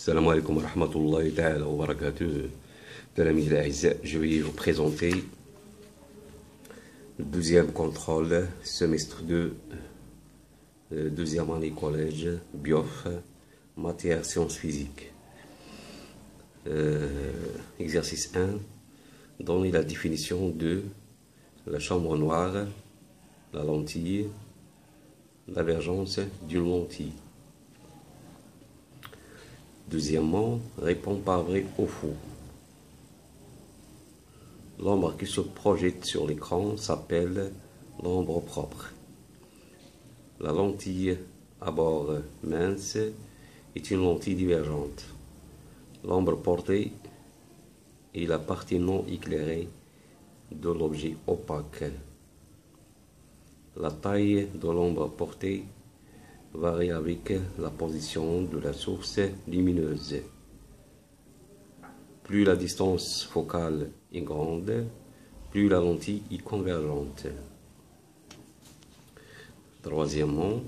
Salam alaikum wa rahmatullahi ta'ala wa barakatuh. Amis الأعزاء, je vais vous présenter le 12e contrôle, semestre 2, deuxième année collège, BIOF, matière sciences physiques. Exercice 1, donner la définition de la chambre noire, la lentille, l'avergence d'une lentille. Deuxièmement, répond par vrai ou faux. L'ombre qui se projette sur l'écran s'appelle l'ombre propre. La lentille à bord mince est une lentille divergente. L'ombre portée est la partie non éclairée de l'objet opaque. La taille de l'ombre portée varie avec la position de la source lumineuse. Plus la distance focale est grande, plus la lentille est convergente. Troisièmement,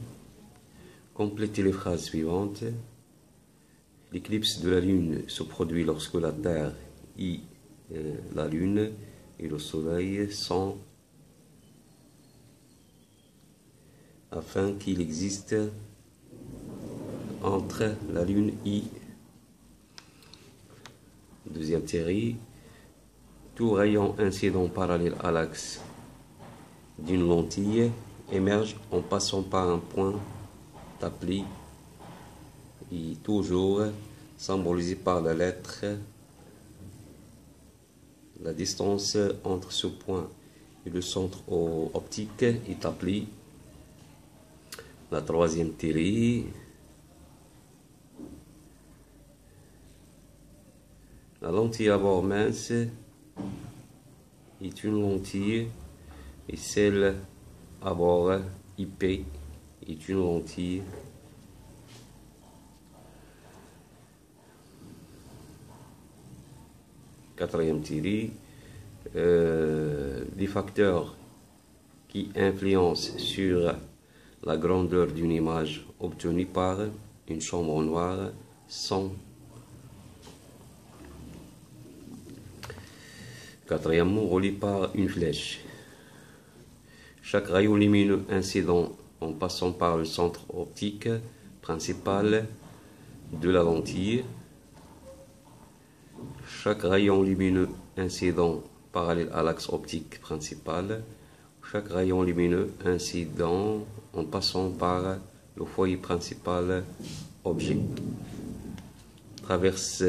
complétez les phrases suivantes. L'éclipse de la Lune se produit lorsque la Terre et la Lune et le Soleil sont, afin qu'il existe entre la Lune et deuxième théorie, tout rayon incident parallèle à l'axe d'une lentille émerge en passant par un point appelé et toujours symbolisé par la lettre. La distance entre ce point et le centre optique est appelée. La troisième théorie, la lentille à bord mince est une lentille et celle à bord épais est une lentille. Quatrième théorie, les facteurs qui influencent sur la grandeur d'une image obtenue par une chambre noire sont: quatrièmement, relié par une flèche. Chaque rayon lumineux incident en passant par le centre optique principal de la lentille. Chaque rayon lumineux incident parallèle à l'axe optique principal. Chaque rayon lumineux incident en passant par le foyer principal objet. Traverse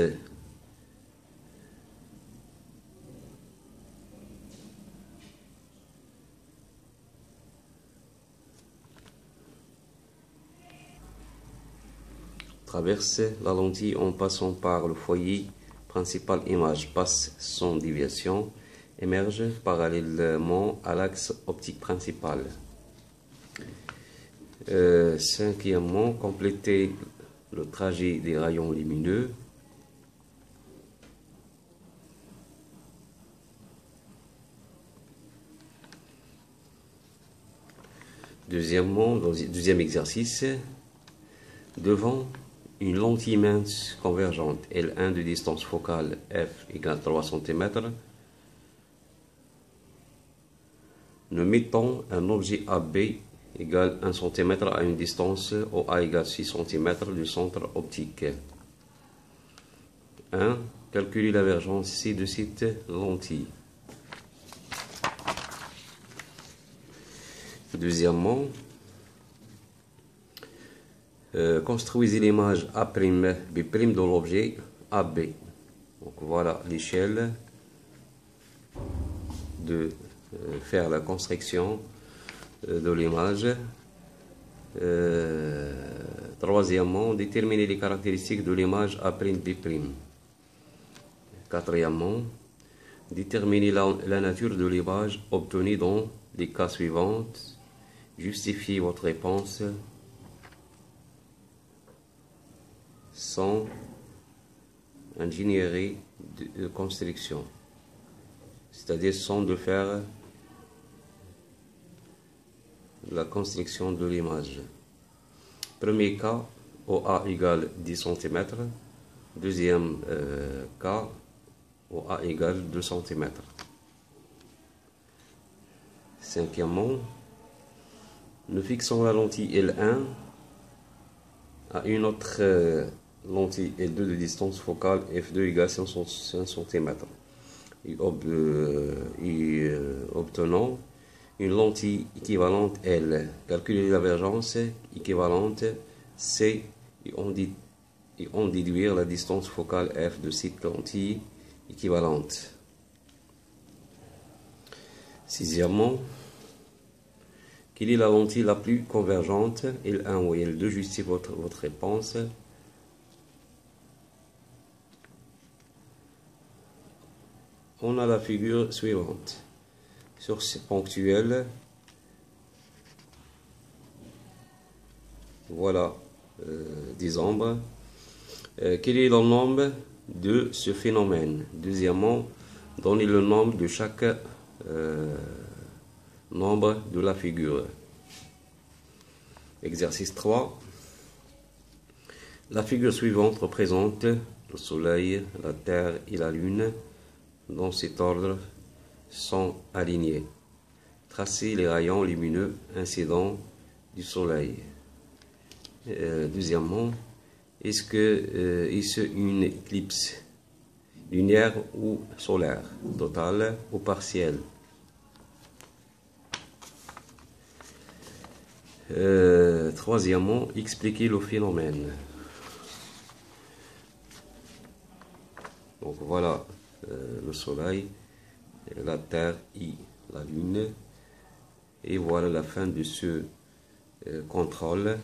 la lentille en passant par le foyer principal image, passe sans déviation, émerge parallèlement à l'axe optique principal. Cinquièmement, compléter le trajet des rayons lumineux. Deuxièmement, deuxième exercice, devant une lentille mince convergente L1 de distance focale f égale 3 cm, nous mettons un objet AB égale 1 cm à une distance OA égale 6 cm du centre optique. 1. Calculer la divergence C de cette lentille. Deuxièmement, construisez l'image A', B' de l'objet AB. Donc voilà l'échelle de faire la construction de l'image. Troisièmement, déterminer les caractéristiques de l'image A', B'. Quatrièmement, déterminer la nature de l'image obtenue dans les cas suivants. Justifiez votre réponse sans ingénierie de construction, c'est-à-dire sans de faire la construction de l'image. Premier cas, OA égale 10 cm, Deuxième cas, où A égale 2 cm. Cinquièmement, nous fixons la lentille L1 à une autre lentille L2 de distance focale f2 égale 5 cm. Et obtenons une lentille équivalente L. Calculer la divergence équivalente C et on déduire la distance focale f de cette lentille équivalente. Sixièmement, quelle est la lentille la plus convergente, L1 ou L2? Justifiez votre réponse. On a la figure suivante. Source ponctuelle. Voilà des ombres. Quel est le nombre de ce phénomène? Deuxièmement, donnez le nombre de chaque nombre de la figure. Exercice 3. La figure suivante représente le Soleil, la Terre et la Lune. Dans cet ordre sont alignés. Tracez les rayons lumineux incidents du Soleil. Deuxièmement, est-ce une éclipse lunaire ou solaire, totale ou partielle? Troisièmement, expliquez le phénomène. Donc voilà le Soleil, la Terre et la Lune. Et voilà la fin de ce contrôle.